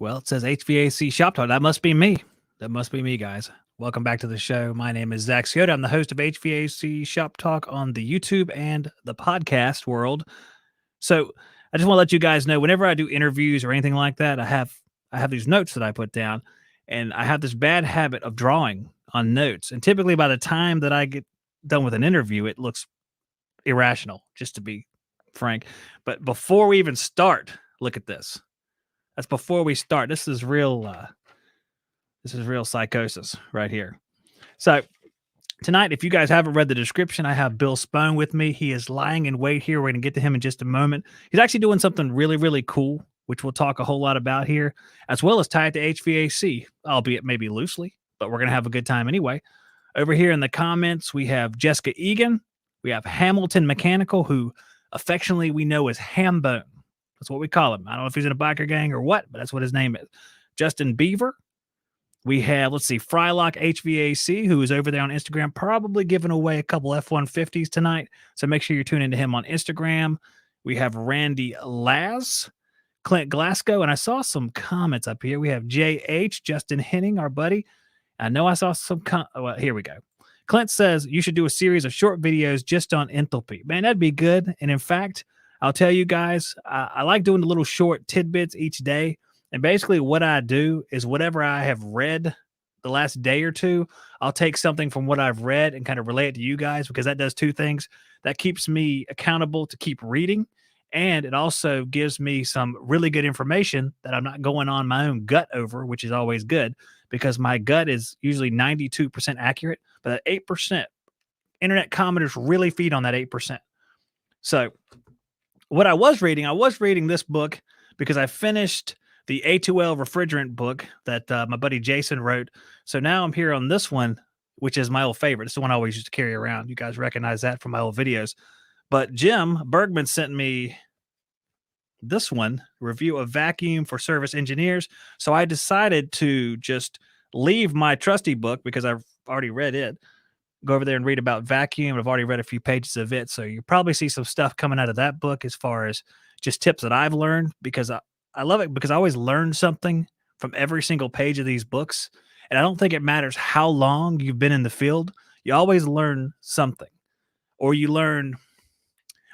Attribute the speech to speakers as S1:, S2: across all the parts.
S1: Well, it says HVAC Shop Talk. That must be me. That must be me, guys. Welcome back to the show. My name is Zack Psioda. I'm the host of HVAC Shop Talk on the YouTube and the podcast world. So I just want to let you guys know, whenever I do interviews or anything like that, I have these notes that I put down, and I have this bad habit of drawing on notes. And typically by the time that I get done with an interview, it looks irrational, just to be frank. But before we even start, look at this. That's before we start. This is real psychosis right here. So tonight, if you guys haven't read the description, I have Bill Spohn with me. He is lying in wait here. We're going to get to him in just a moment. He's actually doing something really, really cool, which we'll talk a whole lot about here, as well as tie it to HVAC, albeit maybe loosely, but we're going to have a good time anyway. Over here in the comments, we have Jessica Egan. We have Hamilton Mechanical, who affectionately we know as Hambone. That's what we call him. I don't know if he's in a biker gang or what, but that's what his name is. Justin Beaver. We have, Frylock HVAC, who is over there on Instagram, probably giving away a couple F-150s tonight. So make sure you're tuning into him on Instagram. We have Randy Laz, Clint Glasgow, and I saw some comments up here. We have JH, Justin Henning, our buddy. I know I saw some, well, here we go. Clint says you should do a series of short videos just on enthalpy. Man, that'd be good. And in fact, I'll tell you guys, I like doing the little short tidbits each day. And basically what I do is whatever I have read the last day or two, I'll take something from what I've read and kind of relay it to you guys, because that does two things. That keeps me accountable to keep reading. And it also gives me some really good information that I'm not going on my own gut over, which is always good, because my gut is usually 92% accurate. But that 8%, internet commenters really feed on that 8%. So what I was reading this book because I finished the A2L refrigerant book that my buddy Jason wrote. So now I'm here on this one, which is my old favorite. It's the one I always used to carry around. You guys recognize that from my old videos. But Jim Bergman sent me this one, Review of Vacuum for Service Engineers. So I decided to just leave my trusty book because I've already read it. Go over there and read about vacuum. I've already read a few pages of it. So you probably see some stuff coming out of that book as far as just tips that I've learned, because I love it, because I always learn something from every single page of these books. And I don't think it matters how long you've been in the field. You always learn something, or you learn,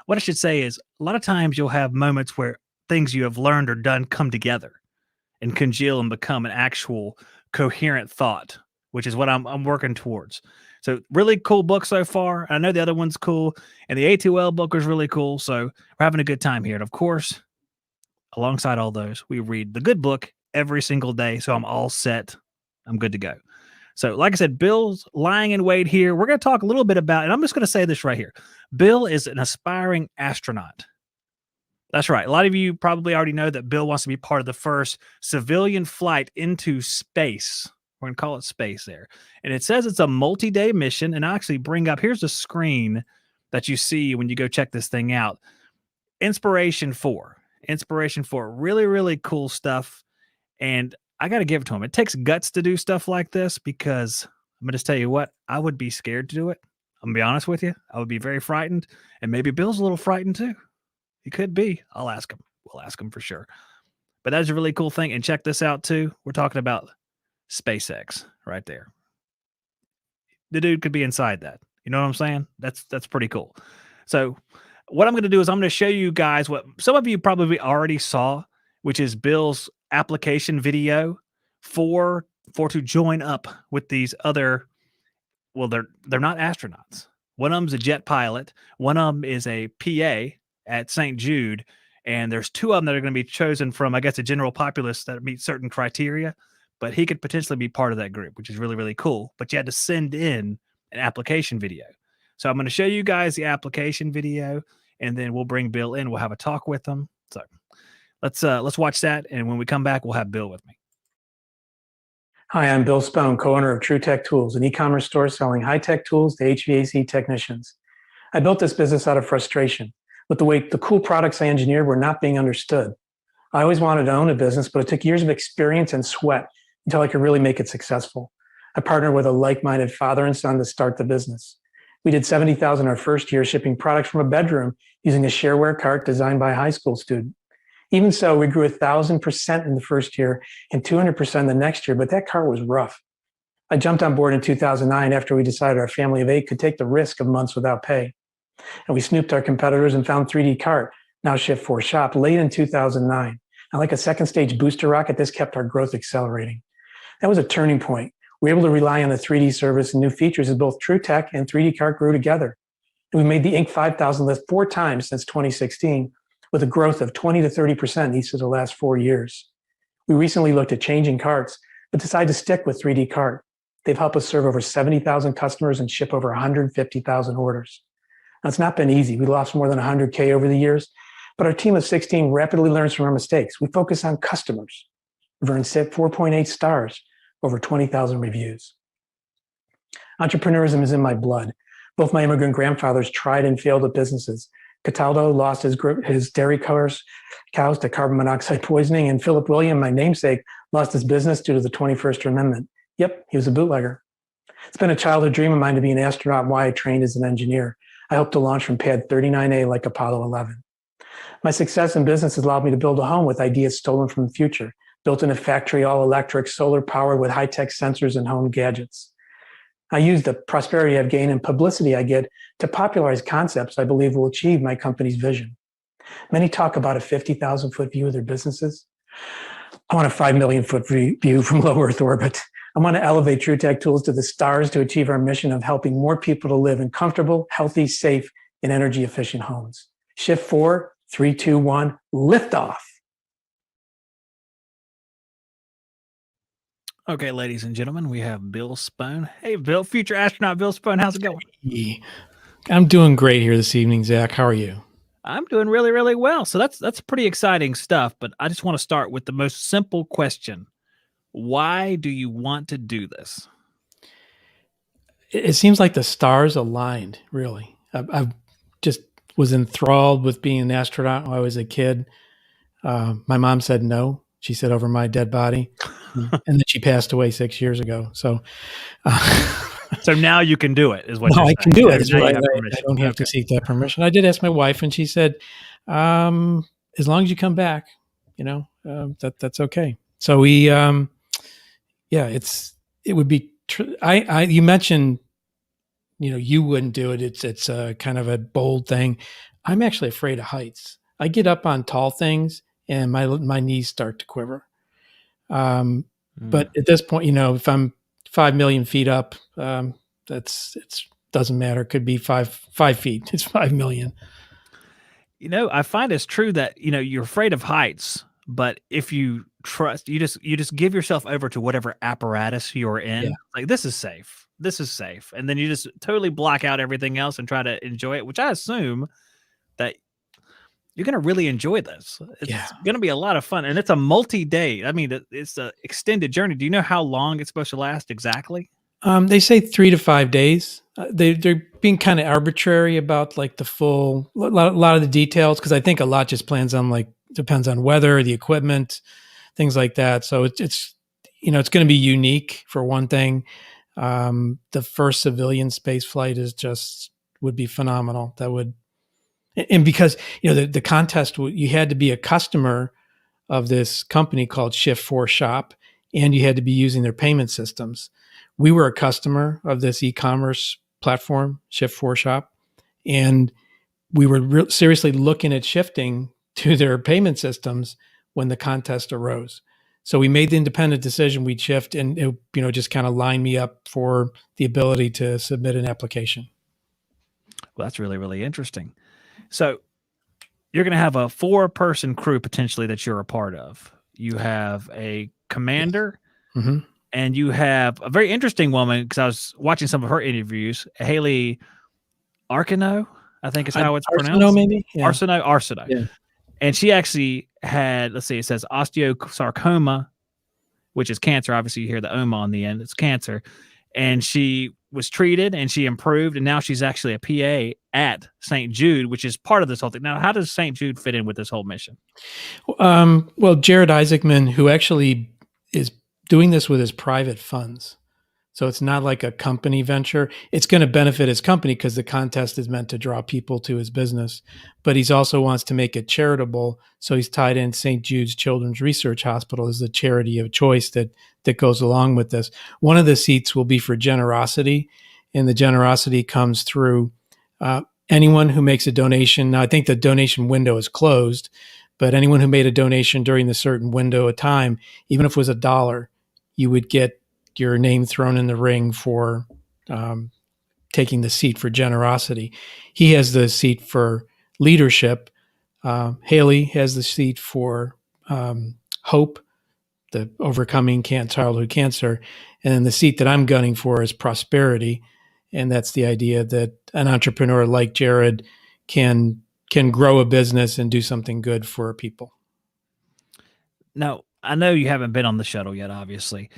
S1: what I should say is, a lot of times you'll have moments where things you have learned or done come together and congeal and become an actual coherent thought, which is what I'm working towards. So really cool book so far. I know the other one's cool, and the A2L book was really cool. So we're having a good time here. And of course, alongside all those, we read the good book every single day. So I'm all set. I'm good to go. So like I said, Bill's lying in wait here. We're going to talk a little bit about, and I'm just going to say this right here. Bill is an aspiring astronaut. That's right. A lot of you probably already know that Bill wants to be part of the first civilian flight into space. We're going to call it space there. And it says it's a multi-day mission. And I actually bring up, here's the screen that you see when you go check this thing out. Inspiration 4. Really, really cool stuff. And I got to give it to him. It takes guts to do stuff like this, because I'm going to just tell you what, I would be scared to do it. I'm going to be honest with you. I would be very frightened. And maybe Bill's a little frightened too. He could be. I'll ask him. We'll ask him for sure. But that's a really cool thing. And check this out too. We're talking about SpaceX right there. The dude could be inside that. You know what I'm saying? That's pretty cool. So what I'm going to do is I'm going to show you guys what some of you probably already saw, which is Bill's application video for to join up with these other, well, they're not astronauts. One of them's a jet pilot. One of them is a PA at St. Jude. And there's two of them that are going to be chosen from, I guess, a general populace that meet certain criteria. But he could potentially be part of that group, which is really, really cool. But you had to send in an application video. So I'm going to show you guys the application video, and then we'll bring Bill in. We'll have a talk with him. So let's watch that. And when we come back, we'll have Bill with me.
S2: Hi, I'm Bill Spohn, co-owner of TruTech Tools, an e-commerce store selling high-tech tools to HVAC technicians. I built this business out of frustration with the way the cool products I engineered were not being understood. I always wanted to own a business, but it took years of experience and sweat until I could really make it successful. I partnered with a like-minded father and son to start the business. We did $70,000 our first year, shipping products from a bedroom using a shareware cart designed by a high school student. Even so, we grew 1,000% in the first year and 200% the next year, but that cart was rough. I jumped on board in 2009 after we decided our family of 8 could take the risk of months without pay. And we snooped our competitors and found 3D Cart, now Shift4 Shop, late in 2009. And like a second stage booster rocket, this kept our growth accelerating. That was a turning point. We were able to rely on the 3D service and new features as both TruTech and 3D Cart grew together. And we made the Inc. 5000 list 4 times since 2016, with a growth of 20 to 30% each of the last 4 years. We recently looked at changing carts, but decided to stick with 3D Cart. They've helped us serve over 70,000 customers and ship over 150,000 orders. Now, it's not been easy. We lost more than 100K over the years, but our team of 16 rapidly learns from our mistakes. We focus on customers. We've earned 4.8 stars, over 20,000 reviews. Entrepreneurism is in my blood. Both my immigrant grandfathers tried and failed at businesses. Cataldo lost his dairy cows to carbon monoxide poisoning, and Philip William, my namesake, lost his business due to the 21st Amendment. Yep, he was a bootlegger. It's been a childhood dream of mine to be an astronaut, and why I trained as an engineer. I hope to launch from pad 39A like Apollo 11. My success in business has allowed me to build a home with ideas stolen from the future, built in a factory, all electric, solar powered with high-tech sensors and home gadgets. I use the prosperity I've gained and publicity I get to popularize concepts I believe will achieve my company's vision. Many talk about a 50,000-foot view of their businesses. I want a 5 million-foot view from low Earth orbit. I want to elevate TruTech Tools to the stars to achieve our mission of helping more people to live in comfortable, healthy, safe, and energy-efficient homes. Shift 4, 3, 2, 1, liftoff.
S1: Okay, ladies and gentlemen, we have Bill Spohn. Hey, Bill, future astronaut Bill Spohn, how's it going?
S3: I'm doing great here this evening, Zach. How are you?
S1: I'm doing really, really well. So that's pretty exciting stuff, but I just want to start with the most simple question. Why do you want to do this?
S3: It seems like the stars aligned, really. I just was enthralled with being an astronaut when I was a kid. My mom said no. She said over my dead body. And then she passed away 6 years ago. So
S1: so now you can do it, is what
S3: now
S1: you're saying.
S3: I can do it. It's right.
S1: I
S3: don't have to seek that permission. I did ask my wife, and she said, as long as you come back, that's okay. So we, it would be, you mentioned, you wouldn't do it. It's a kind of a bold thing. I'm actually afraid of heights. I get up on tall things and my knees start to quiver. But at this point, if I'm 5 million feet up, it doesn't matter. It could be 5 feet. It's 5 million.
S1: I find it's true that, you're afraid of heights, but if you trust, you just give yourself over to whatever apparatus you're in. Yeah. Like, this is safe. And then you just totally block out everything else and try to enjoy it, which I assume that you're going to really enjoy this. It's going to be a lot of fun. And it's a multi-day. I mean, it's an extended journey. Do you know how long it's supposed to last exactly?
S3: They say 3 to 5 days. They're being kind of arbitrary about like the full, a lot of the details, because I think a lot just depends on weather, the equipment, things like that. So it's going to be unique for one thing. The first civilian space flight would be phenomenal. And because, the contest, you had to be a customer of this company called Shift4 Shop, and you had to be using their payment systems. We were a customer of this e-commerce platform, Shift4 Shop, and we were seriously looking at shifting to their payment systems when the contest arose. So we made the independent decision we'd shift, and it, just kind of lined me up for the ability to submit an application.
S1: Well, that's really, really interesting. So you're going to have a 4-person crew potentially that you're a part of. You have a commander,
S3: mm-hmm.
S1: and you have a very interesting woman, because I was watching some of her interviews, Haley Arsenault, I think is how it's pronounced.
S3: Arsenault, maybe?
S1: Yeah. Arsenault.
S3: Yeah.
S1: And she actually had, it says osteosarcoma, which is cancer. Obviously, you hear the oma on the end. It's cancer. And she was treated and she improved. And now she's actually a PA at St. Jude, which is part of this whole thing. Now, how does St. Jude fit in with this whole mission?
S3: Well, Jared Isaacman, who actually is doing this with his private funds. So it's not like a company venture. It's going to benefit his company because the contest is meant to draw people to his business. But he's also wants to make it charitable. So he's tied in St. Jude's Children's Research Hospital as the charity of choice that goes along with this. One of the seats will be for generosity, and the generosity comes through anyone who makes a donation. Now, I think the donation window is closed, but anyone who made a donation during the certain window of time, even if it was $1, you would get your name thrown in the ring for taking the seat for generosity. He has the seat for leadership. Haley has the seat for hope, the overcoming childhood cancer. And then the seat that I'm gunning for is prosperity. And that's the idea that an entrepreneur like Jared can grow a business and do something good for people.
S1: Now, I know you haven't been on the shuttle yet, obviously.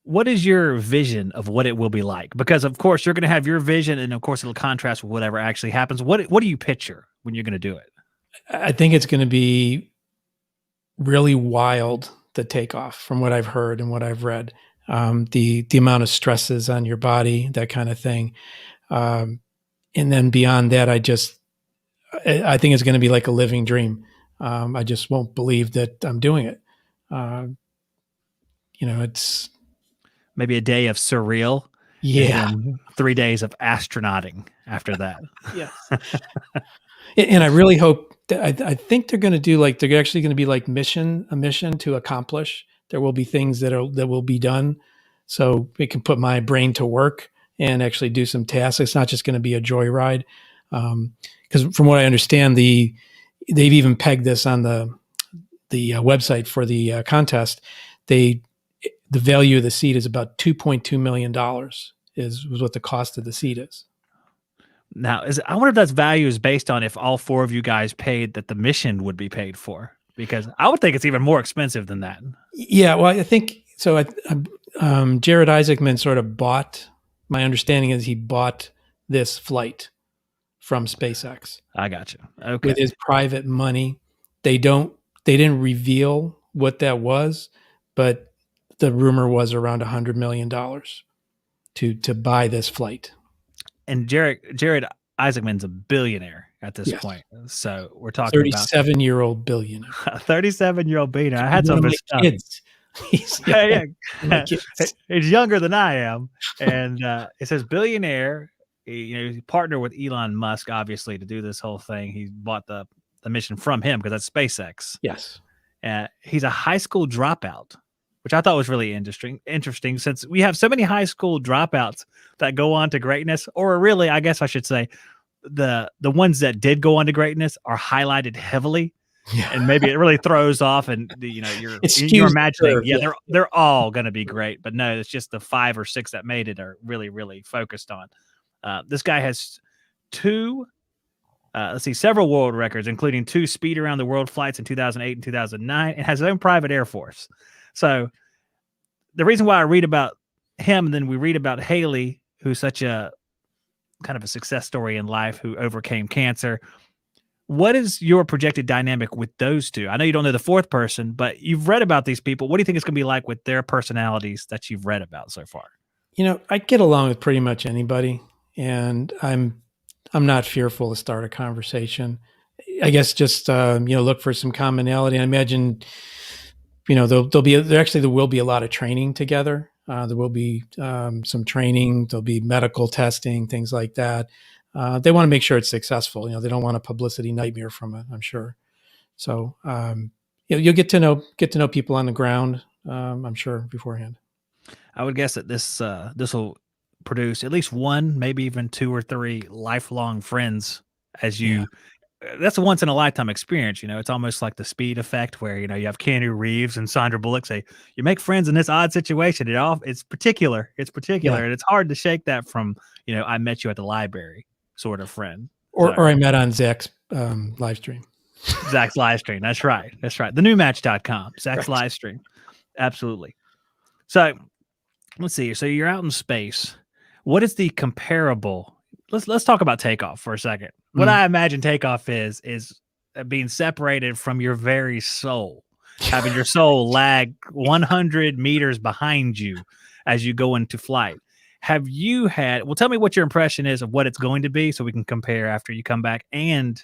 S1: What is your vision of what it will be like? Because of course you're going to have your vision, and of course it'll contrast with whatever actually happens. What do you picture when you're going to do it?
S3: I think it's going to be really wild, the takeoff, from what I've heard and what I've read. The amount of stresses on your body, that kind of thing. And then beyond that, I think it's going to be like a living dream. I just won't believe that I'm doing it. It's
S1: maybe a day of surreal.
S3: Yeah.
S1: And 3 days of astronauting after that.
S3: Yes. And I really hope that I think they're going to do they're actually going to be like a mission to accomplish. There will be things that will be done. So it can put my brain to work and actually do some tasks. It's not just going to be a joyride. Because from what I understand, they've even pegged this on the website for the contest. The value of the seat is about $2.2 million was what the cost of the seat is.
S1: Now, I wonder if that's value is based on if all four of you guys paid that the mission would be paid for, because I would think it's even more expensive than that.
S3: Yeah, well, I think so. Jared Isaacman sort of bought. My understanding is he bought this flight from SpaceX.
S1: I got you. Okay,
S3: with his private money. They didn't reveal what that was, but the rumor was around $100 million to buy this flight.
S1: And Jared Isaacman's a billionaire at this point. So we're talking
S3: 37-year-old billionaire.
S1: 37-year-old billionaire. I had some of his stuff.
S3: Kids.
S1: He's younger than I am. And it says billionaire. He partnered with Elon Musk, obviously, to do this whole thing. He bought the mission from him because that's SpaceX.
S3: Yes.
S1: He's a high school dropout, which I thought was really interesting since we have so many high school dropouts that go on to greatness, or really, I guess I should say, the ones that did go on to greatness are highlighted heavily. Yeah. And maybe it really throws off, and you're imagining, they're all going to be great, but no, it's just the 5 or 6 that made it are really, really focused on. This guy has several world records, including 2 speed around the world flights in 2008 and 2009, and has his own private air force. So the reason why I read about him, and then we read about Haley, who's such a kind of a success story in life, who overcame cancer. What is your projected dynamic with those two? I know you don't know the fourth person, but you've read about these people. What do you think it's going to be like with their personalities that you've read about so far?
S3: I get along with pretty much anybody, and I'm not fearful to start a conversation. I guess just look for some commonality. I imagine there will be a lot of training together. There will be some training. There'll be medical testing, things like that. They want to make sure it's successful. They don't want a publicity nightmare from it, I'm sure. So you'll get to know people on the ground, I'm sure, beforehand.
S1: I would guess that this will produce at least one, maybe even 2 or 3 lifelong friends as you. Yeah. That's a once in a lifetime experience. It's almost like the Speed effect, where you have Keanu Reeves and Sandra Bullock say you make friends in this odd situation. It's particular, yeah. And it's hard to shake that from I met you at the library sort of friend,
S3: or I met on Zack's live stream.
S1: Zack's live stream. That's right. The newmatch.com. Zack's live stream. Absolutely. So let's see. So you're out in space. What is the comparable? Let's talk about takeoff for a second. What I imagine takeoff is being separated from your very soul. having your soul lag 100 meters behind you as you go into flight. Have you had, well, tell me what your impression is of what it's going to be so we can compare after you come back. And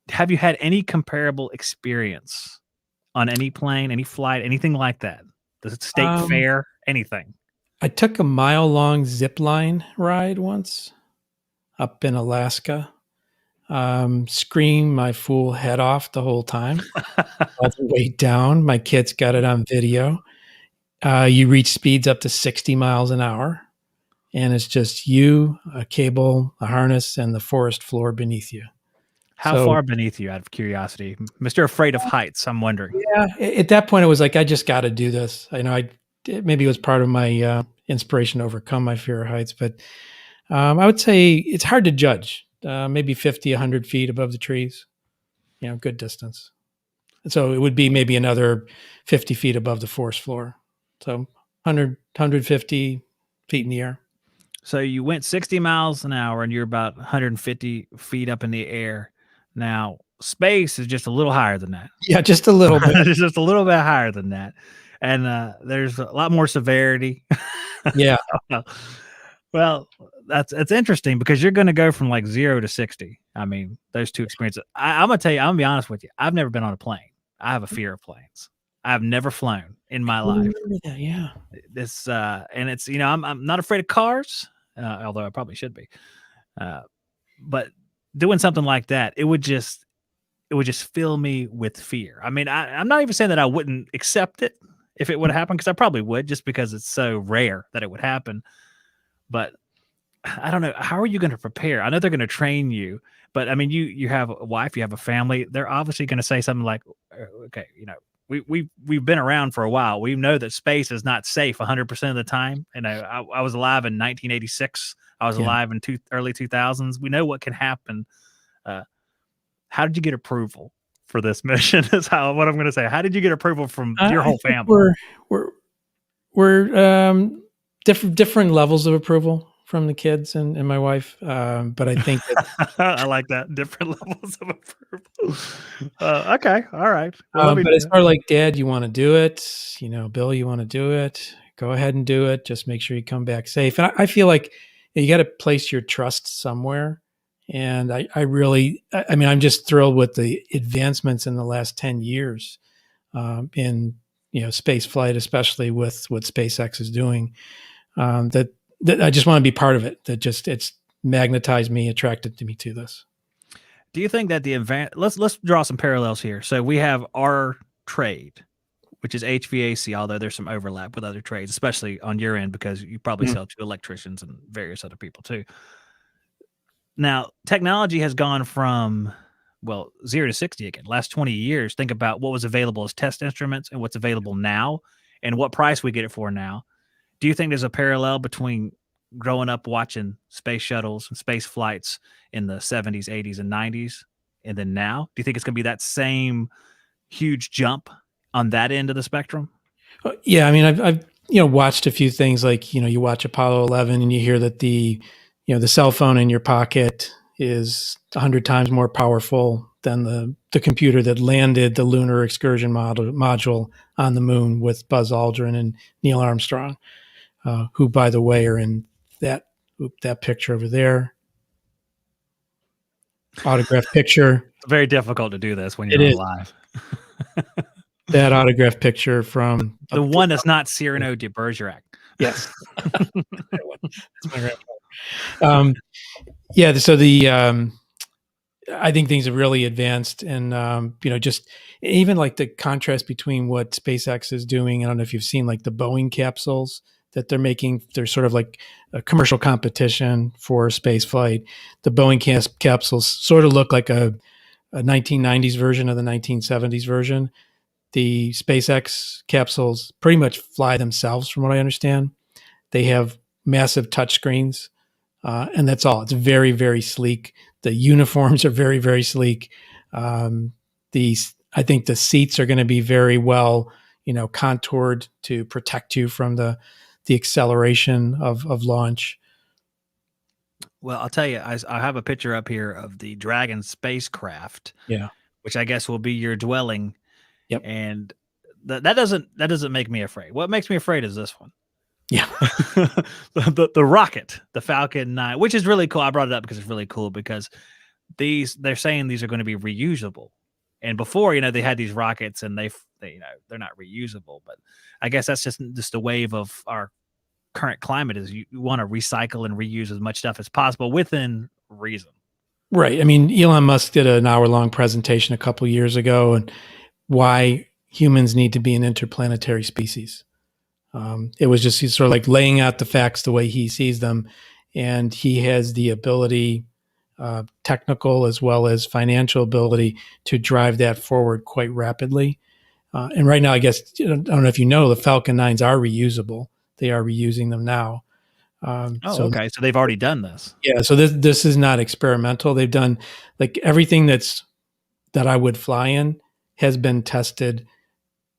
S1: have you had any comparable experience on any plane, any flight, anything like that? The state fair, anything?
S3: I took a mile-long zip line ride once up in Alaska. Screamed my fool head off the whole time, all the way down. My kids got it on video. You reach speeds up to 60 miles an hour, and it's just you, a cable, a harness, and the forest floor beneath you.
S1: How far beneath you, out of curiosity? Mr. Afraid of Heights, I'm wondering.
S3: Yeah, at that point, it was like, I just got to do this. I know maybe it was part of my inspiration to overcome my fear of heights, but I would say it's hard to judge. Maybe 50, 100 feet above the trees, good distance. So it would be maybe another 50 feet above the forest floor. So 100, 150 feet in the air.
S1: So you went 60 miles an hour and you're about 150 feet up in the air. Now, space is just a little higher than that.
S3: Yeah, just a little bit.
S1: It's just a little bit higher than that. And there's a lot more severity.
S3: Yeah.
S1: Well, it's interesting because you're going to go from like 0 to 60. I mean, those two experiences. I'm going to tell you, I'm going to be honest with you. I've never been on a plane. I have a fear of planes. I've never flown in my life.
S3: Yeah.
S1: This and it's, I'm not afraid of cars, although I probably should be. But doing something like that, it would just fill me with fear. I mean, I'm not even saying that I wouldn't accept it if it would happen, because I probably would, just because it's so rare that it would happen. But I don't know. How are you going to prepare? I know they're going to train you, but I mean, you have a wife, you have a family. They're obviously going to say something like, okay, we've been around for a while. We know that space is not safe 100% of the time. And I was alive in 1986. I was alive in early 2000s. We know what can happen. How did you get approval for this mission? Is what I'm going to say. How did you get approval from your whole family?
S3: We're different levels of approval from the kids and my wife. But I think that
S1: I like that, different levels of approval. Okay. All right.
S3: Well, but as far like, Dad, you want to do it, Bill, you want to do it, go ahead and do it. Just make sure you come back safe. And I feel like you got to place your trust somewhere. And I mean, I'm just thrilled with the advancements in the last 10 years in, space flight, especially with what SpaceX is doing, that I just want to be part of it. It's magnetized me, attracted me to this.
S1: Do you think that let's draw some parallels here. So we have our trade, which is HVAC, although there's some overlap with other trades, especially on your end, because you probably sell to electricians and various other people too. Now, technology has gone from, 0 to 60 again. Last 20 years, think about what was available as test instruments and what's available now and what price we get it for now. Do you think there's a parallel between growing up watching space shuttles and space flights in the 70s, 80s, and 90s, and then now? Do you think it's going to be that same huge jump on that end of the spectrum?
S3: Yeah, I mean, I've watched a few things like, you watch Apollo 11 and you hear that the cell phone in your pocket is 100 times more powerful than the computer that landed the lunar excursion module on the moon with Buzz Aldrin and Neil Armstrong, who, by the way, are in that picture over there. Autograph picture.
S1: It's very difficult to do this when you're alive.
S3: That autograph picture from
S1: the one that's not Cyrano de Bergerac.
S3: Yes. That's my grandfather. Yeah. So I think things have really advanced, and just even like the contrast between what SpaceX is doing. I don't know if you've seen like the Boeing capsules that they're making. They're sort of like a commercial competition for space flight. The Boeing capsules sort of look like a 1990s version of the 1970s version. The SpaceX capsules pretty much fly themselves, from what I understand. They have massive touch screens, and that's all. It's very, very sleek. The uniforms are very, very sleek. I think the seats are going to be very well, contoured to protect you from the acceleration of launch.
S1: Well, I'll tell you, I have a picture up here of the Dragon spacecraft,
S3: yeah,
S1: which I guess will be your dwelling.
S3: Yep.
S1: And that doesn't make me afraid. What makes me afraid is this one.
S3: Yeah.
S1: the rocket, the Falcon 9, which is really cool. I brought it up because it's really cool because they're saying these are going to be reusable. And before, they had these rockets and they they're not reusable, but I guess that's just a wave of our current climate is you want to recycle and reuse as much stuff as possible within reason.
S3: Right. I mean, Elon Musk did an hour-long presentation a couple of years ago and why humans need to be an interplanetary species. It was just he's sort of like laying out the facts the way he sees them, and he has the ability, technical as well as financial ability, to drive that forward quite rapidly. And right now, I guess I don't know if you know, the Falcon 9s are reusable. They are reusing them now.
S1: Okay. So they've already done this.
S3: Yeah. So this is not experimental. They've done like everything that I would fly in has been tested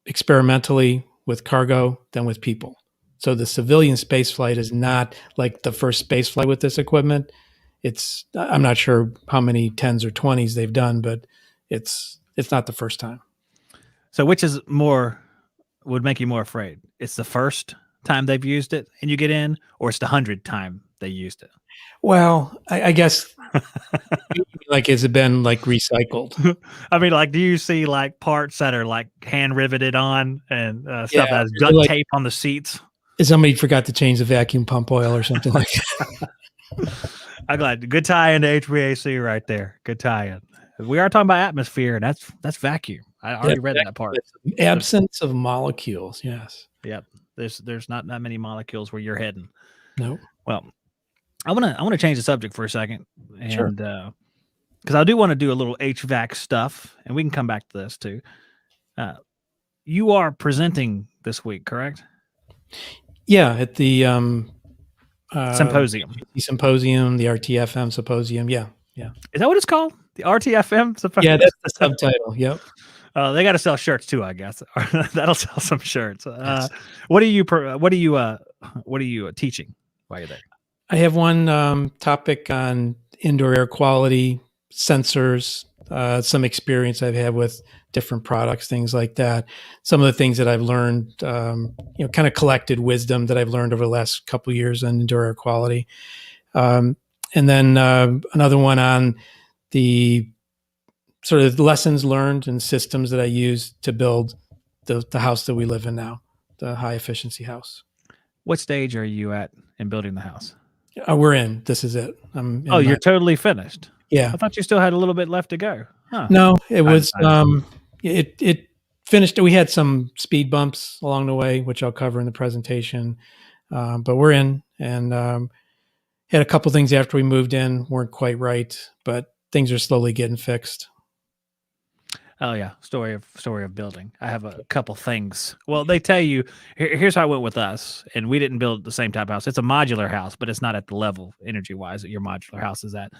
S3: experimentally with cargo, then with people. So the civilian space flight is not like the first space flight with this equipment. I'm not sure how many 10s or 20s they've done, but it's not the first time.
S1: So which would make you more afraid? It's the first time they've used it and you get in, or it's the 100th time they used it?
S3: Well, I guess like, has it been like recycled?
S1: I mean, like, do you see like parts that are like hand riveted on and stuff that has duct tape on the seats?
S3: Somebody forgot to change the vacuum pump oil or something like that.
S1: I'm glad. Good tie into HVAC right there. Good tie in. We are talking about atmosphere, and that's vacuum. I already read that part.
S3: Absence of molecules. Yes.
S1: Yep. There's not that many molecules where you're heading.
S3: No.
S1: Well, I want to change the subject for a second, and
S3: Sure.
S1: Because I do want to do a little HVAC stuff, and we can come back to this too. You are presenting this week, correct?
S3: Yeah, at the
S1: symposium.
S3: The symposium, the RTFM symposium. Yeah.
S1: Is that what it's called? The RTFM symposium?
S3: Yeah, that's the subtitle. Yep.
S1: They got to sell shirts too, I guess. That'll sell some shirts.
S3: Yes.
S1: What are you teaching while you're there?
S3: I have one topic on indoor air quality, sensors, some experience I've had with different products, things like that. Some of the things that I've learned, kind of collected wisdom that I've learned over the last couple of years on indoor air quality. And then another one on the sort of lessons learned and systems that I use to build the house that we live in now, the high efficiency house.
S1: What stage are you at in building the house?
S3: We're in. This is it.
S1: You're totally finished.
S3: Yeah.
S1: I thought you still had a little bit left to go. Huh.
S3: No, it was, it finished. We had some speed bumps along the way, which I'll cover in the presentation. But we're in, and had a couple things after we moved in weren't quite right, but things are slowly getting fixed.
S1: Oh yeah, story of building. I have a couple things. Well, they tell you here's how it went with us, and we didn't build the same type of house. It's a modular house, but it's not at the level energy wise that your modular house is at.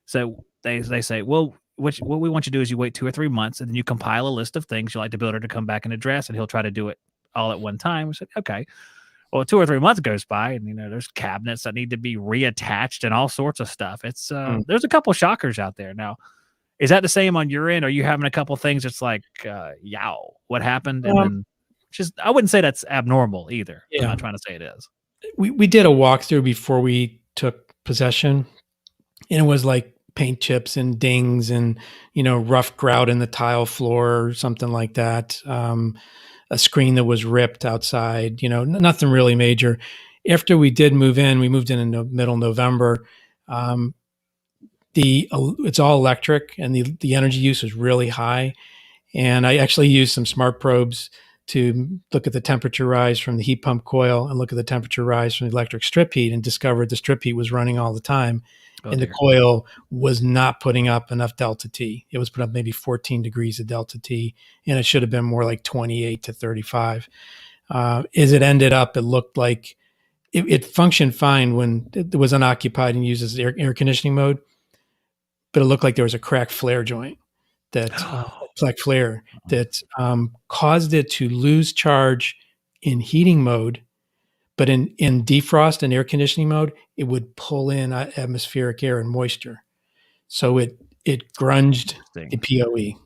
S1: So they say, well, what we want you to do is you wait 2 or 3 months, and then you compile a list of things you like the builder to come back and address, and he'll try to do it all at one time. We said, okay. Well, 2 or 3 months goes by, and there's cabinets that need to be reattached and all sorts of stuff. It's there's a couple shockers out there now. Is that the same on your end? Are you having a couple things that's like, yow, what happened? And then I wouldn't say that's abnormal either. Yeah. I'm not trying to say it is.
S3: We did a walkthrough before we took possession, and it was like paint chips and dings and, rough grout in the tile floor or something like that. A screen that was ripped outside, nothing really major. After we did move in, we moved in the middle of November. It's all electric, and the energy use is really high. And I actually used some smart probes to look at the temperature rise from the heat pump coil and look at the temperature rise from the electric strip heat, and discovered the strip heat was running all the time. The coil was not putting up enough delta T. It was putting up maybe 14 degrees of delta T, and it should have been more like 28 to 35. As it ended up, it looked like it functioned fine when it was unoccupied and used as air conditioning mode. But it looked like there was a cracked flare joint that caused it to lose charge in heating mode, but in defrost and air conditioning mode, it would pull in atmospheric air and moisture. So it grunged the PoE.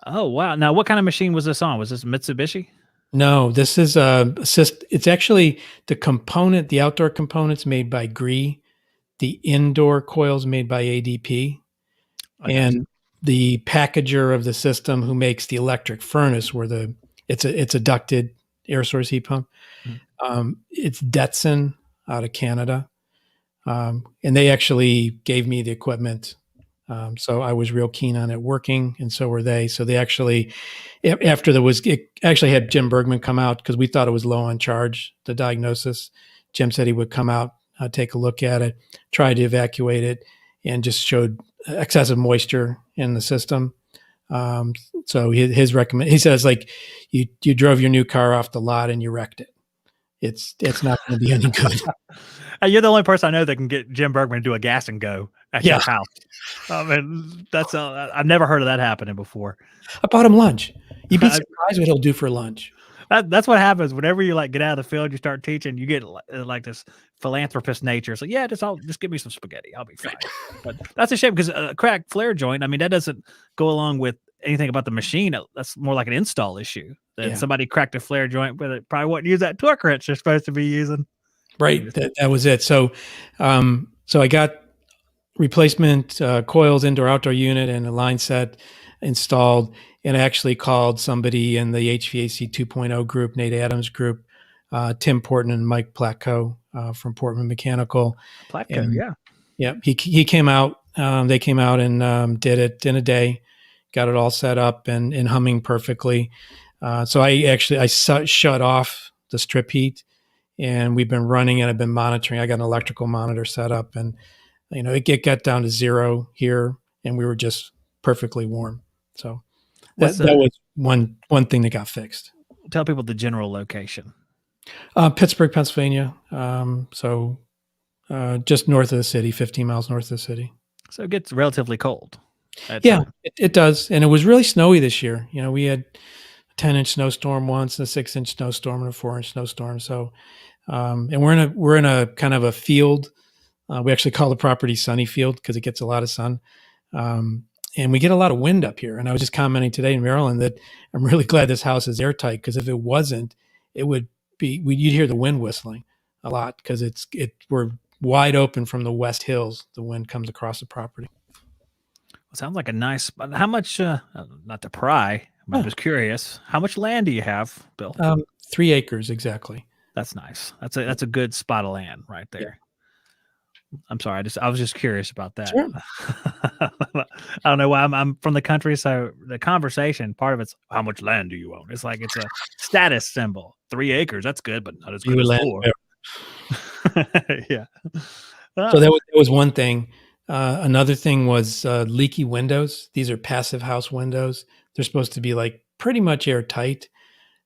S1: Oh, wow. Now, what kind of machine was this on? Was this Mitsubishi?
S3: No, this is it's actually the component, the outdoor components made by Gree, the indoor coils made by ADP,
S1: I got you.
S3: and the packager of the system who makes the electric furnace where it's a ducted air source heat pump.
S1: Mhm.
S3: It's Detson out of Canada. And they actually gave me the equipment. So I was real keen on it working, and so were they. So they actually, after it actually had Jim Bergman come out because we thought it was low on charge, the diagnosis. Jim said he would come out, take a look at it, try to evacuate it, and just showed excessive moisture in the system. So his recommend, he says, like, you drove your new car off the lot and you wrecked it. It's not going to be any good.
S1: You're the only person I know that can get Jim Bergman to do a gas and go at
S3: Yeah.
S1: your house. I mean, I've never heard of that happening before.
S3: I bought him lunch. You'd be surprised what he'll do for lunch.
S1: That's what happens whenever you like get out of the field, you start teaching, you get like this philanthropist nature. So yeah, just give me some spaghetti. I'll be fine. But that's a shame because a cracked flare joint, I mean, that doesn't go along with anything about the machine. That's more like an install issue. That somebody cracked a flare joint, but it probably wouldn't use that torque wrench they're supposed to be using.
S3: Right. That was it. So, so I got replacement coils, indoor outdoor unit, and a line set installed. And I actually called somebody in the HVAC 2.0 group, Nate Adams group, Tim Portman and Mike Platko from Portman Mechanical.
S1: Platko, yeah.
S3: Yeah. He came out. They came out and did it in a day, got it all set up and humming perfectly. So I shut off the strip heat. And we've been running and I've been monitoring. I got an electrical monitor set up and, it got down to 0 here and we were just perfectly warm. So that was one thing that got fixed.
S1: Tell people the general location.
S3: Pittsburgh, Pennsylvania. Just north of the city, 15 miles north of the city.
S1: So it gets relatively cold.
S3: Yeah, it does. And it was really snowy this year. We had a 10-inch snowstorm once, a 6-inch snowstorm, and a 4-inch snowstorm. So, and we're in a kind of a field. We actually call the property Sunny Field because it gets a lot of sun. And we get a lot of wind up here. And I was just commenting today in Maryland that I'm really glad this house is airtight because if it wasn't, it would be, you'd hear the wind whistling a lot because we're wide open from the west hills. The wind comes across the property.
S1: Well, sounds like a nice, how much, not to pry, I'm just curious, how much land do you have, Bill?
S3: 3 acres exactly.
S1: That's nice. That's a good spot of land right there. Yeah. I'm sorry. I was just curious about that.
S3: Sure.
S1: I don't know why I'm from the country. So the conversation, part of it's how much land do you own? It's like, it's a status symbol. 3 acres. That's good, but not as good as 4. Yeah.
S3: So that was one thing. Another thing was leaky windows. These are passive house windows. They're supposed to be like pretty much airtight,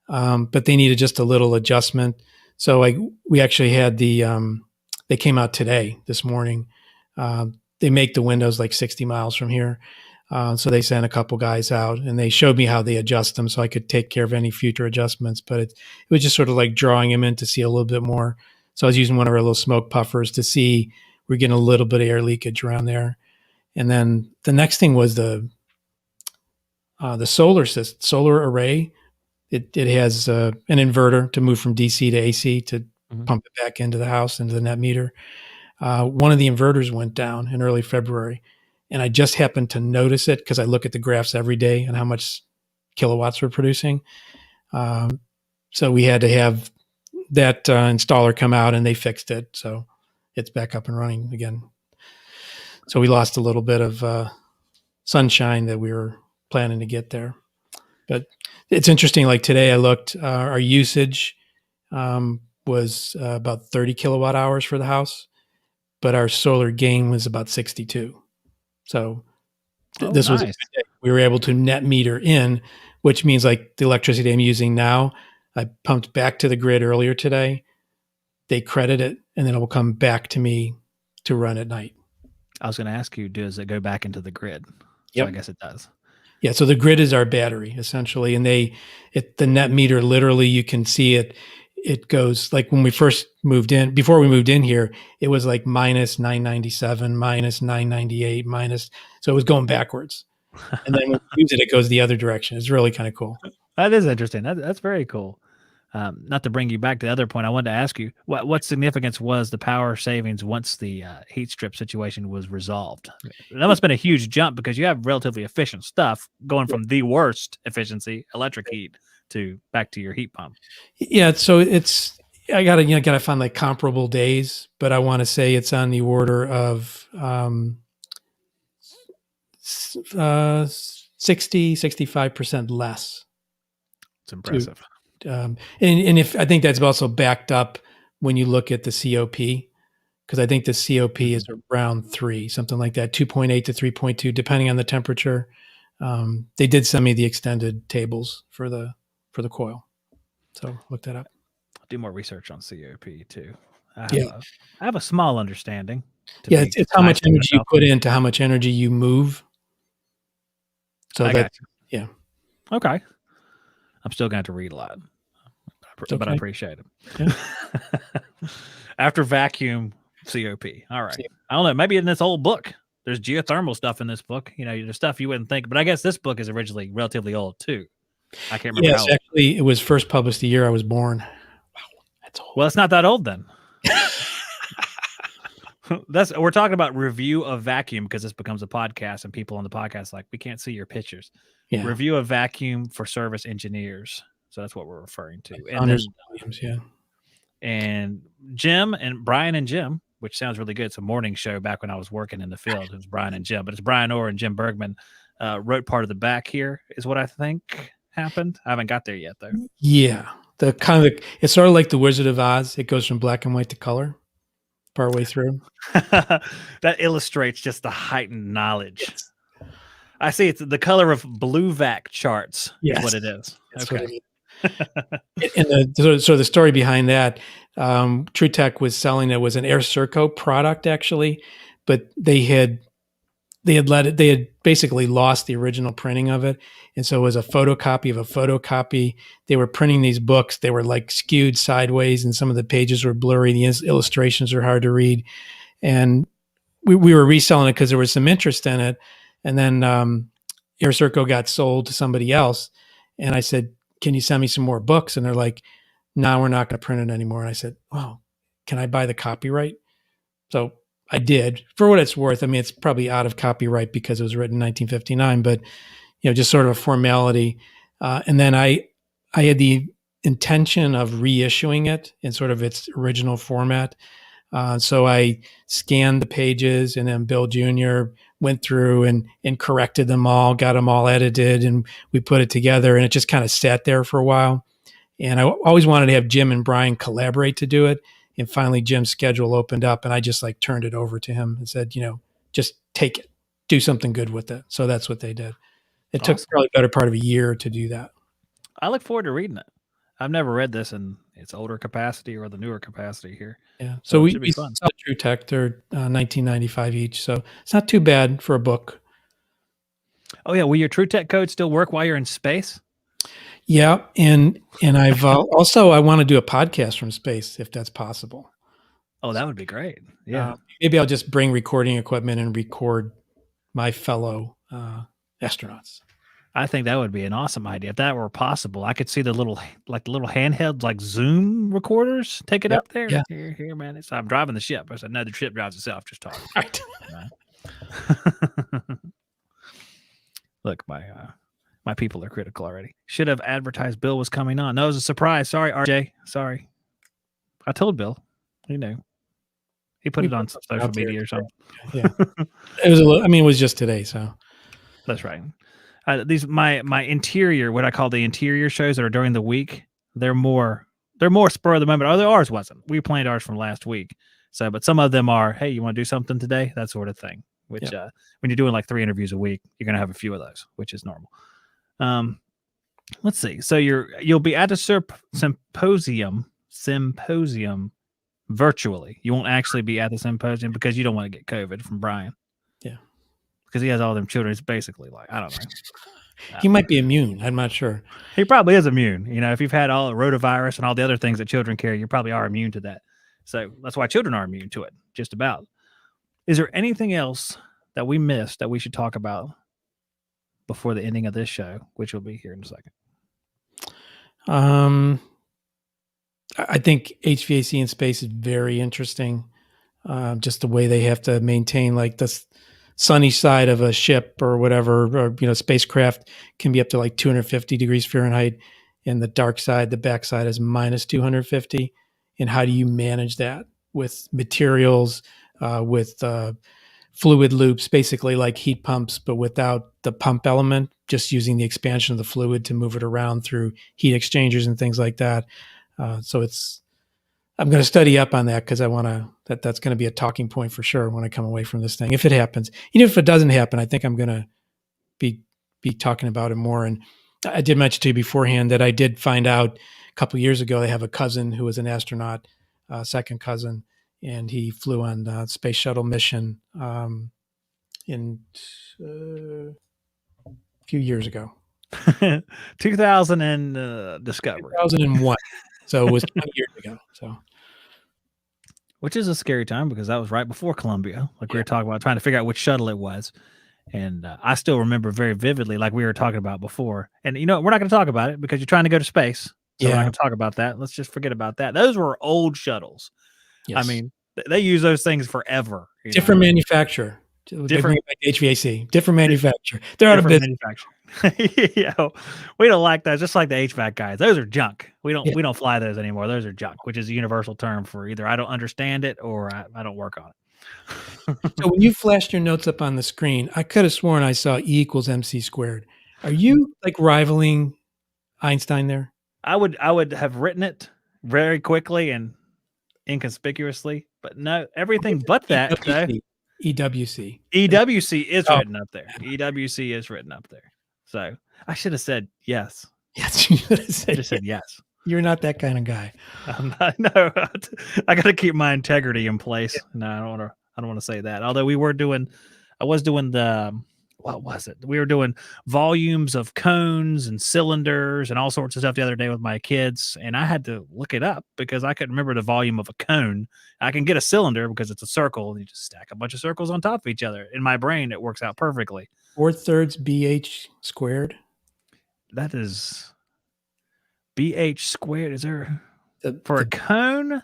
S3: but they needed just a little adjustment. So we actually had they came out this morning. They make the windows like 60 miles from here. So they sent a couple guys out and they showed me how they adjust them so I could take care of any future adjustments. But it was just sort of like drawing them in to see a little bit more. So I was using one of our little smoke puffers to see we're getting a little bit of air leakage around there. And then the next thing was the solar array. It has an inverter to move from DC to AC to pump it back into the house, into the net meter. One of the inverters went down in early February, and I just happened to notice it because I look at the graphs every day and how much kilowatts we're producing. So we had to have that installer come out, and they fixed it. So it's back up and running again. So we lost a little bit of sunshine that we were planning to get there. But it's interesting. Like today I looked, our usage was about 30 kilowatt hours for the house, but our solar gain was about 62. So this was, we were able to net meter in, which means like the electricity I'm using now, I pumped back to the grid earlier today. They credit it, and then it will come back to me to run at night.
S1: I was going to ask you, does it go back into the grid?
S3: Yeah,
S1: so I guess it does.
S3: Yeah, so the grid is our battery essentially, and the net meter literally you can see it. It goes like when we first moved in. Before we moved in here, it was like minus 997, minus 998, minus. So it was going backwards. And then when you use it, it goes the other direction. It's really kind of cool.
S1: That is interesting. That's very cool. Not to bring you back to the other point, I wanted to ask you what significance was the power savings once the heat strip situation was resolved? That must have been a huge jump because you have relatively efficient stuff going from the worst efficiency electric heat to back to your heat pump.
S3: Yeah, so I gotta find like comparable days, but I want to say it's on the order of 65% less.
S1: It's impressive.
S3: And if I think that's also backed up when you look at the COP, because I think the COP is around 3, something like that, 2.8 to 3.2, depending on the temperature. They did send me the extended tables for the coil, so look that up.
S1: I'll do more research on COP too. I have a small understanding.
S3: It's how much energy you put into how much energy you move. So
S1: got you.
S3: Yeah.
S1: Okay. I'm still going to have to read a lot, but I appreciate it.
S3: Yeah.
S1: After vacuum COP. All right. I don't know. Maybe in this old book, there's geothermal stuff in this book. There's stuff you wouldn't think, but I guess this book is originally relatively old too. I can't remember.
S3: Yes, actually, it was first published the year I was born. Wow,
S1: that's old. Well, it's not that old then. We're talking about review of vacuum because this becomes a podcast and people on the podcast like, we can't see your pictures. Yeah. Review of vacuum for service engineers. So that's what we're referring to. And
S3: Williams, yeah.
S1: And Jim and Brian and Jim, which sounds really good. It's a morning show back when I was working in the field. It was Brian and Jim, but it's Brian Orr and Jim Bergman wrote part of the back here is what I think happened. I haven't got there yet though.
S3: Yeah. It's sort of like the Wizard of Oz. It goes from black and white to color partway through.
S1: That illustrates just the heightened knowledge. Yes. I see it's the color of blue vac charts is what it is.
S3: That's okay. And the story behind that, TruTech was selling it was an Air Serco product actually, but they had basically lost the original printing of it. And so it was a photocopy of a photocopy. They were printing these books. They were like skewed sideways and some of the pages were blurry. The illustrations were hard to read. And we were reselling it because there was some interest in it. And then Air Serco got sold to somebody else. And I said, can you send me some more books? And they're like, no, we're not going to print it anymore. And I said, oh, can I buy the copyright? So I did. For what it's worth, I mean, it's probably out of copyright because it was written in 1959, but just sort of a formality. And then I had the intention of reissuing it in sort of its original format. So I scanned the pages, and then Bill Jr. went through and corrected them all, got them all edited, and we put it together, and it just kind of sat there for a while. And I always wanted to have Jim and Brian collaborate to do it. And finally, Jim's schedule opened up, and I just turned it over to him and said, just take it, do something good with it. So that's what they did. It took probably a better part of a year to do that.
S1: I look forward to reading it. I've never read this in its older capacity or the newer capacity here.
S3: Yeah. So we saw TruTech. They're $19.95 each. So it's not too bad for a book.
S1: Oh yeah. Will your TruTech code still work while you're in space?
S3: Yeah. And I've also, I want to do a podcast from space if that's possible.
S1: Oh, that would be great. Yeah.
S3: Maybe I'll just bring recording equipment and record my fellow astronauts.
S1: I think that would be an awesome idea. If that were possible, I could see the little handheld, like Zoom recorders, take it up there.
S3: Yeah.
S1: Here, man. So I'm driving the ship. I said, no, the ship drives itself. Just talking.
S3: Right.
S1: Look, my people are critical already. Should have advertised Bill was coming on. No, it was a surprise. Sorry, RJ. Sorry. I told Bill. He knew. He put it on social media or something.
S3: Yeah. It was just today, so.
S1: That's right. These my interior, what I call the interior shows that are during the week, they're more spur of the moment. Ours wasn't. We planned ours from last week. So, but some of them are, hey, you want to do something today? That sort of thing. Which when you're doing like 3 interviews a week, you're gonna have a few of those, which is normal. Let's see. So you'll be at a symposium virtually. You won't actually be at the symposium because you don't want to get COVID from Brian.
S3: Yeah.
S1: Because he has all them children. It's basically like, I don't know.
S3: He might be immune. I'm not sure.
S1: He probably is immune. If you've had all the rotavirus and all the other things that children carry, you probably are immune to that. So that's why children are immune to it, just about. Is there anything else that we missed that we should talk about before the ending of this show, which will be here in a second?
S3: I think HVAC in space is very interesting. Just the way they have to maintain like the sunny side of a ship or whatever, or spacecraft can be up to like 250 degrees Fahrenheit, and the dark side, the backside is minus 250. And how do you manage that with materials, with fluid loops, basically like heat pumps, but without the pump element, just using the expansion of the fluid to move it around through heat exchangers and things like that. So I'm going to study up on that because I want to, that's going to be a talking point for sure when I come away from this thing. If it happens, even if it doesn't happen, I think I'm going to be talking about it more. And I did mention to you beforehand that I did find out a couple of years ago, they have a cousin who was an astronaut, second cousin, and he flew on the space shuttle mission in a few years ago.
S1: 2000 and Discovery.
S3: 2001. So it was 20 years ago. So,
S1: which is a scary time because that was right before Columbia. Like we were talking about, trying to figure out which shuttle it was. And I still remember very vividly, like we were talking about before. And we're not going to talk about it because you're trying to go to space. So we're not going to talk about that. Let's just forget about that. Those were old shuttles. Yes. I mean, they use those things forever.
S3: Different manufacturer. Different HVAC. Different manufacturer. They're out of business.
S1: We don't like those. Just like the HVAC guys, those are junk. We don't fly those anymore. Those are junk, which is a universal term for either I don't understand it or I don't work on it.
S3: So when you flashed your notes up on the screen, I could have sworn I saw E equals MC squared. Are you like rivaling Einstein there?
S1: I would have written it very quickly and inconspicuously, but no, everything but that.
S3: EWC.
S1: EWC is written up there. EWC is written up there. So I should have said yes.
S3: Yes, you should have
S1: said yes.
S3: You're not that kind of guy.
S1: I'm not, no, I got to keep my integrity in place. No, I don't want to say that. Although I was doing what was it? We were doing volumes of cones and cylinders and all sorts of stuff the other day with my kids. And I had to look it up because I couldn't remember the volume of a cone. I can get a cylinder because it's a circle. And you just stack a bunch of circles on top of each other. In my brain, it works out perfectly.
S3: 4/3 BH squared.
S1: That is BH squared. Is there for a cone? It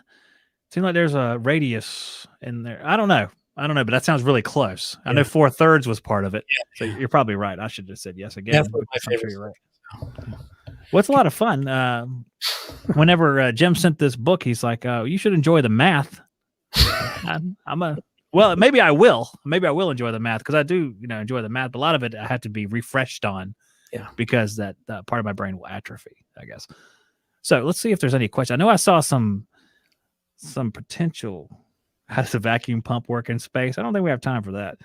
S1: seems like there's a radius in there. I don't know, but that sounds really close. I know 4/3 was part of it. So you're probably right. I should have said yes again.
S3: That's my favorite.
S1: Sure you're right. Well, it's a lot of fun. Whenever Jim sent this book, he's like, "Oh, you should enjoy the math." Well, maybe I will. Maybe I will enjoy the math because I do, enjoy the math. But a lot of it I have to be refreshed on, because that part of my brain will atrophy, I guess. So let's see if there's any questions. I know I saw some potential. How does a vacuum pump work in space? I don't think we have time for that.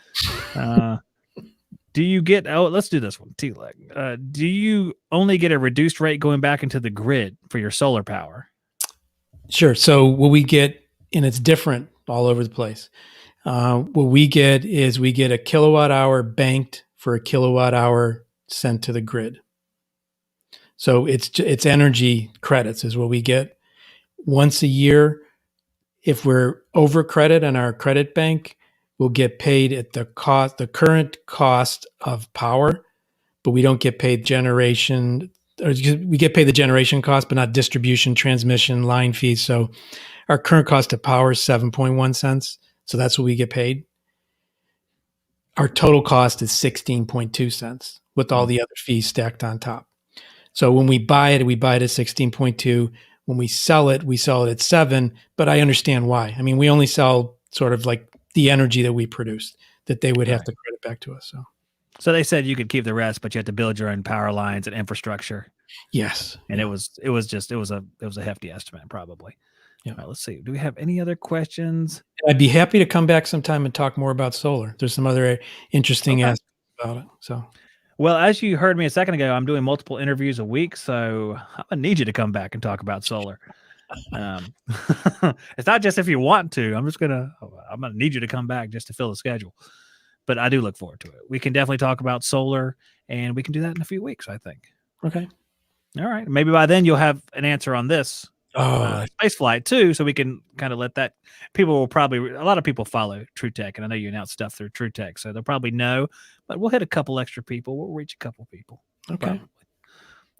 S1: Do you get? Oh, let's do this one. T-leg. Do you only get a reduced rate going back into the grid for your solar power?
S3: Sure. So what we get, and it's different all over the place. What we get is we get a kilowatt hour banked for a kilowatt hour sent to the grid. So it's energy credits is what we get once a year. If we're over credit on our credit bank, we'll get paid at the current cost of power, but we don't get paid generation, or we get paid the generation cost, but not distribution, transmission, line fees. So our current cost of power is 7.1 cents. So that's what we get paid. Our total cost is 16.2 cents with all the other fees stacked on top. So when we buy it at 16.2. When we sell it at 7, but I understand why. I mean, we only sell sort of like the energy that we produced that they would have to credit back to us.
S1: So they said you could keep the rest, but you had to build your own power lines and infrastructure.
S3: Yes.
S1: And it was a hefty estimate probably. Yeah. All right, let's see. Do we have any other questions?
S3: I'd be happy to come back sometime and talk more about solar. There's some other interesting aspects about it. So.
S1: Well, as you heard me a second ago, I'm doing multiple interviews a week, so I'm going to need you to come back and talk about solar. It's not just if you want to. I'm going to need you to come back just to fill the schedule. But I do look forward to it. We can definitely talk about solar, and we can do that in a few weeks, I think.
S3: Okay.
S1: All right. Maybe by then you'll have an answer on this. space flight too, so we can kind of let that. People will probably, a lot of people follow TruTech, and I know you announce stuff through TruTech, so they'll probably know. But we'll hit a couple extra people. We'll reach a couple people.
S3: Okay.
S1: Probably.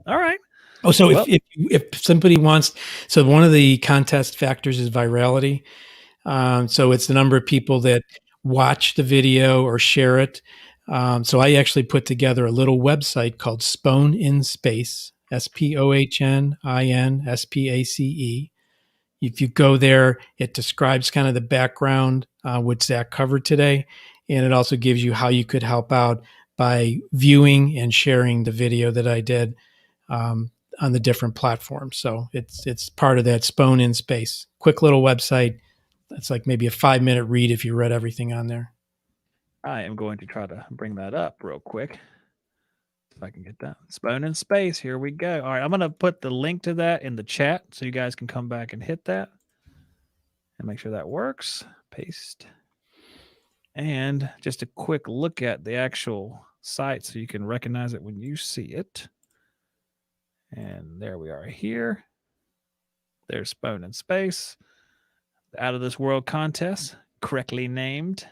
S1: All right.
S3: Oh, so if somebody wants, so one of the contest factors is virality. So it's the number of people that watch the video or share it. So I actually put together a little website called Spohn in Space, SPOHNINSPACE. If you go there, it describes kind of the background, what Zack covered today. And it also gives you how you could help out by viewing and sharing the video that I did on the different platforms. So it's part of that Spohn in Space. Quick little website. That's like maybe a 5-minute read if you read everything on there.
S1: I am going to try to bring that up real quick. If I can get that. Spohn in Space. Here we go. All right. I'm going to put the link to that in the chat so you guys can come back and hit that and make sure that works. Paste. And just a quick look at the actual site so you can recognize it when you see it. And there we are here. There's Spohn in Space. The Out of This World contest, correctly named.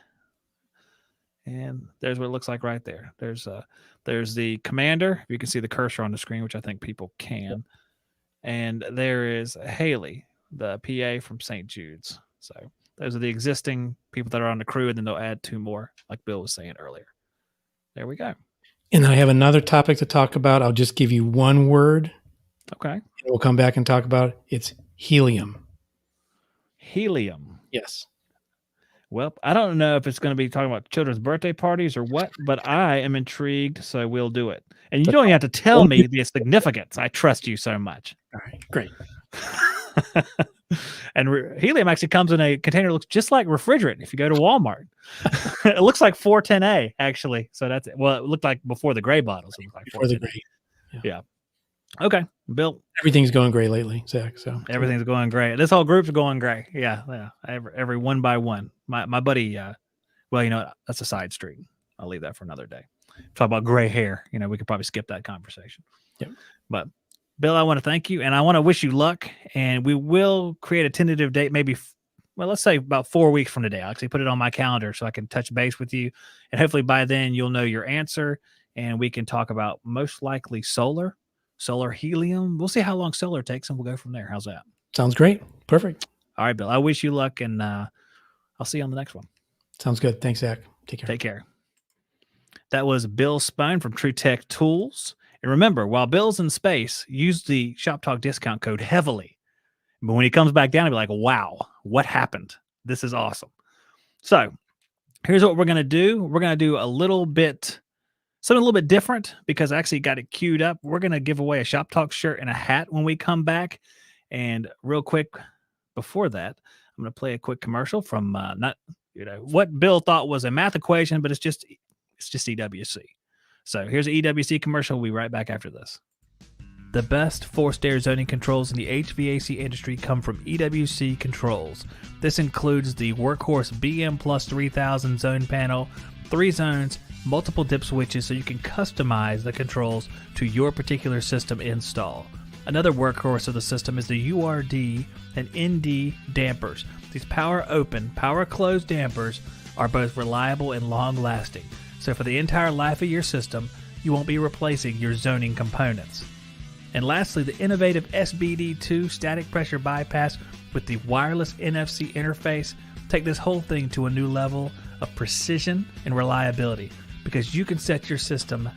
S1: And there's what it looks like right there. There's the commander. You can see the cursor on the screen, which I think people can. And there is Haley, the PA from St. Jude's. So those are the existing people that are on the crew, and then they'll add 2 more, like Bill was saying earlier. There we go.
S3: And I have another topic to talk about. I'll just give you one word.
S1: Okay.
S3: We'll come back and talk about it. It's helium.
S1: Helium.
S3: Yes.
S1: Well, I don't know if it's going to be talking about children's birthday parties or what, but I am intrigued, so we'll do it. And you don't even have to tell me the significance. I trust you so much.
S3: All right, great.
S1: And helium actually comes in a container that looks just like refrigerant if you go to Walmart. It looks like 410A, actually. So that's it. Well, it looked like before the gray bottles. It looked like
S3: Before the gray.
S1: Yeah. Okay, Bill.
S3: Everything's going gray lately, Zach. So
S1: everything's going gray. This whole group's going gray. Yeah. Every one by one. My buddy. Well, you know, that's a side street. I'll leave that for another day. Talk about gray hair. You know, we could probably skip that conversation.
S3: Yep.
S1: But Bill, I want to thank you, and I want to wish you luck. And we will create a tentative date, maybe. Well, let's say about 4 weeks from today. I'll actually put it on my calendar so I can touch base with you, and hopefully by then you'll know your answer, and we can talk about most likely solar helium. We'll see how long solar takes, and we'll go from there. How's that?
S3: Sounds great. Perfect.
S1: All right, Bill. I wish you luck, and I'll see you on the next one.
S3: Sounds good. Thanks, Zach. Take care.
S1: Take care. That was Bill Spohn from TruTech Tools. And remember, while Bill's in space, use the Shop Talk discount code heavily. But when he comes back down, he'll be like, wow, what happened? This is awesome. So here's what we're going to do. We're going to do something a little bit different because I actually got it queued up. We're going to give away a Shop Talk shirt and a hat when we come back. And real quick, before that, I'm going to play a quick commercial from what Bill thought was a math equation, but it's just EWC. So here's an EWC commercial. We'll be right back after this. The best forced air zoning controls in the HVAC industry come from EWC Controls. This includes the Workhorse BM Plus 3000 zone panel, 3 zones, multiple dip switches so you can customize the controls to your particular system install. Another workhorse of the system is the URD and ND dampers. These power open, power closed dampers are both reliable and long lasting. So for the entire life of your system, you won't be replacing your zoning components. And lastly, the innovative SBD2 static pressure bypass with the wireless NFC interface take this whole thing to a new level of precision and reliability because you can set your system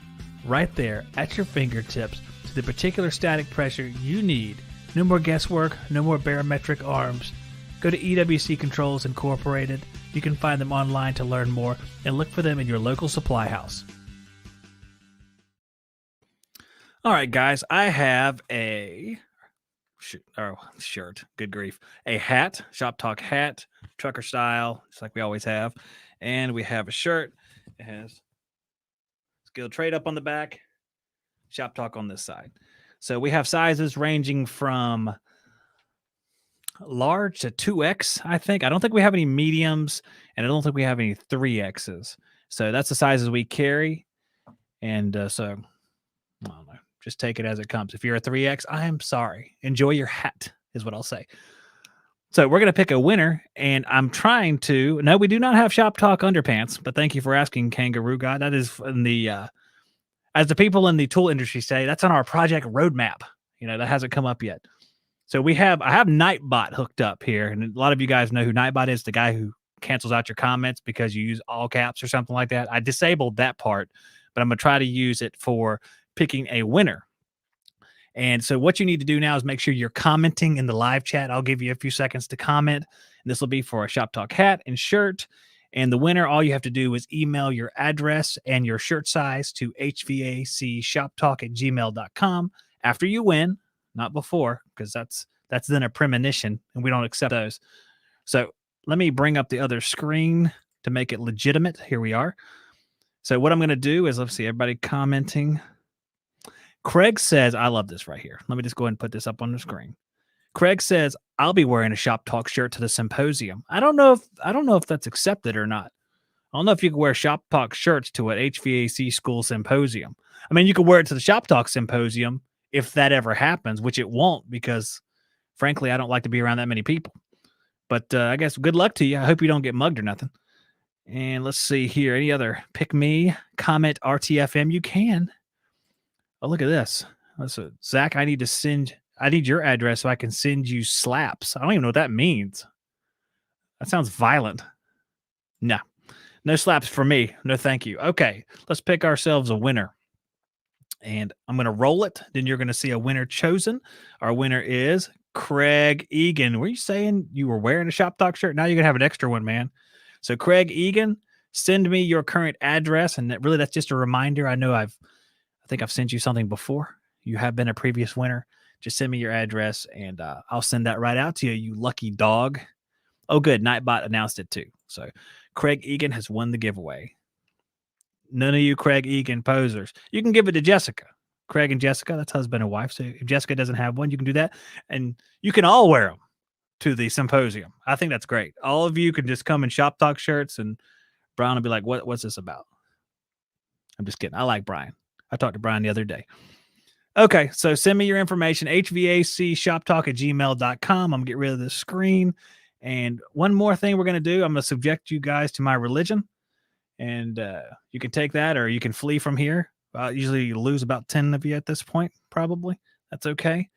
S1: right there at your fingertips to the particular static pressure you need. No more guesswork, no more barometric arms. Go to EWC Controls Incorporated. You can find them online to learn more and look for them in your local supply house. All right, guys, I have a shirt. Good grief. A hat, Shop Talk hat, trucker style, just like we always have. And we have a shirt. It has Skilled Trade up on the back, Shop Talk on this side. So we have sizes ranging from large to 2X, I think. I don't think we have any mediums, and I don't think we have any 3Xs. So that's the sizes we carry. And so, I don't know. Just take it as it comes. If you're a 3X, I am sorry. Enjoy your hat. is what I'll say. So we're going to pick a winner, and I'm trying to. No, we do not have Shop Talk underpants, but thank you for asking, Kangaroo God. That is in the, as the people in the tool industry say, that's on our project roadmap. That hasn't come up yet. So I have Nightbot hooked up here, and a lot of you guys know who Nightbot is, the guy who cancels out your comments because you use all caps or something like that. I disabled that part, but I'm going to try to use it for picking a winner. And so what you need to do now is make sure you're commenting in the live chat. I'll give you a few seconds to comment. And this will be for a Shop Talk hat and shirt. And the winner, all you have to do is email your address and your shirt size to hvacshoptalk@gmail.com after you win, not before, because that's then a premonition, and we don't accept those. So let me bring up the other screen to make it legitimate. Here we are. So what I'm going to do is, let's see, everybody commenting. Craig says, I love this right here. Let me just go ahead and put this up on the screen. Craig says, I'll be wearing a Shop Talk shirt to the symposium. I don't know if that's accepted or not. I don't know if you can wear Shop Talk shirts to an HVAC school symposium. I mean, you could wear it to the Shop Talk symposium if that ever happens, which it won't, because frankly, I don't like to be around that many people. But I guess good luck to you. I hope you don't get mugged or nothing. And let's see here. Any other pick me, comment RTFM? You can. Oh, look at this. Listen, Zach, I need your address so I can send you slaps. I don't even know what that means. That sounds violent. No slaps for me. No, thank you. Okay, let's pick ourselves a winner. And I'm going to roll it. Then you're going to see a winner chosen. Our winner is Craig Egan. Were you saying you were wearing a Shop Talk shirt? Now you're going to have an extra one, man. So Craig Egan, send me your current address. And that's just a reminder. I think I've sent you something before. You have been a previous winner. Just send me your address, and I'll send that right out to you, you lucky dog. Oh, good. Nightbot announced it too. So Craig Egan has won the giveaway. None of you Craig Egan posers. You can give it to Jessica. Craig and Jessica, that's husband and wife. So if Jessica doesn't have one, you can do that. And you can all wear them to the symposium. I think that's great. All of you can just come in Shop Talk shirts, and Brian will be like, what's this about? I'm just kidding. I like Brian. I talked to Brian the other day. Okay, so send me your information, hvacshoptalk@gmail.com. I'm going to get rid of this screen. And one more thing we're going to do, I'm going to subject you guys to my religion. And you can take that or you can flee from here. Usually you lose about 10 of you at this point, probably. That's okay.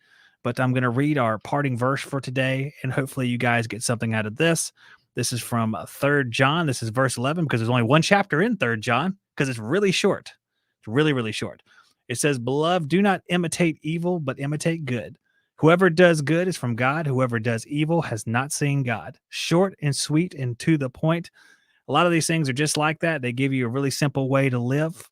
S1: But I'm going to read our parting verse for today, and hopefully you guys get something out of this. This is from 3 John. This is verse 11, because there's only one chapter in 3 John, because it's really short. It's really, really short. It says, beloved, do not imitate evil, but imitate good. Whoever does good is from God. Whoever does evil has not seen God. Short and sweet and to the point. A lot of these things are just like that. They give you a really simple way to live.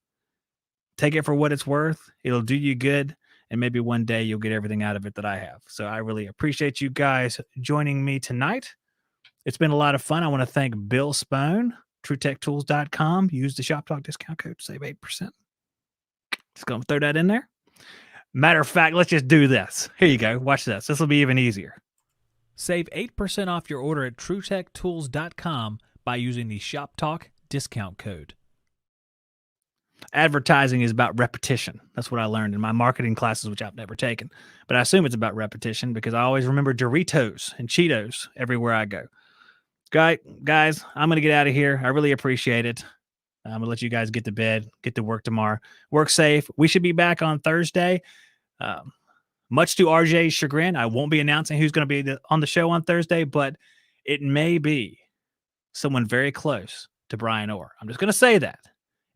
S1: Take it for what it's worth. It'll do you good. And maybe one day you'll get everything out of it that I have. So I really appreciate you guys joining me tonight. It's been a lot of fun. I want to thank Bill Spohn, TruTechTools.com. Use the Shop Talk discount code to save 8%. Just going to throw that in there. Matter of fact, let's just do this. Here you go. Watch this. This will be even easier. Save 8% off your order at TruTechTools.com by using the Shop Talk discount code. Advertising is about repetition. That's what I learned in my marketing classes, which I've never taken. But I assume it's about repetition because I always remember Doritos and Cheetos everywhere I go. Guys, I'm going to get out of here. I really appreciate it. I'm going to let you guys get to bed, get to work tomorrow. Work safe. We should be back on Thursday. Much to RJ's chagrin, I won't be announcing who's going to be on the show on Thursday, but it may be someone very close to Brian Orr. I'm just going to say that.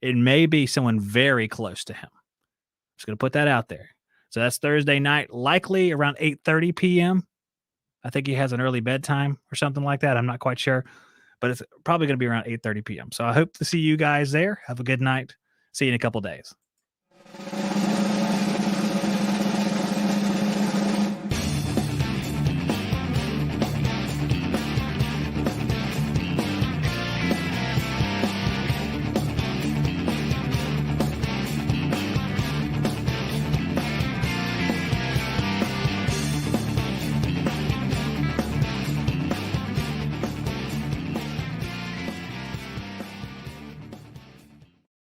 S1: It may be someone very close to him. I'm just going to put that out there. So that's Thursday night, likely around 8:30 p.m. I think he has an early bedtime or something like that. I'm not quite sure, but it's probably going to be around 8:30 p.m. So I hope to see you guys there. Have a good night. See you in a couple days.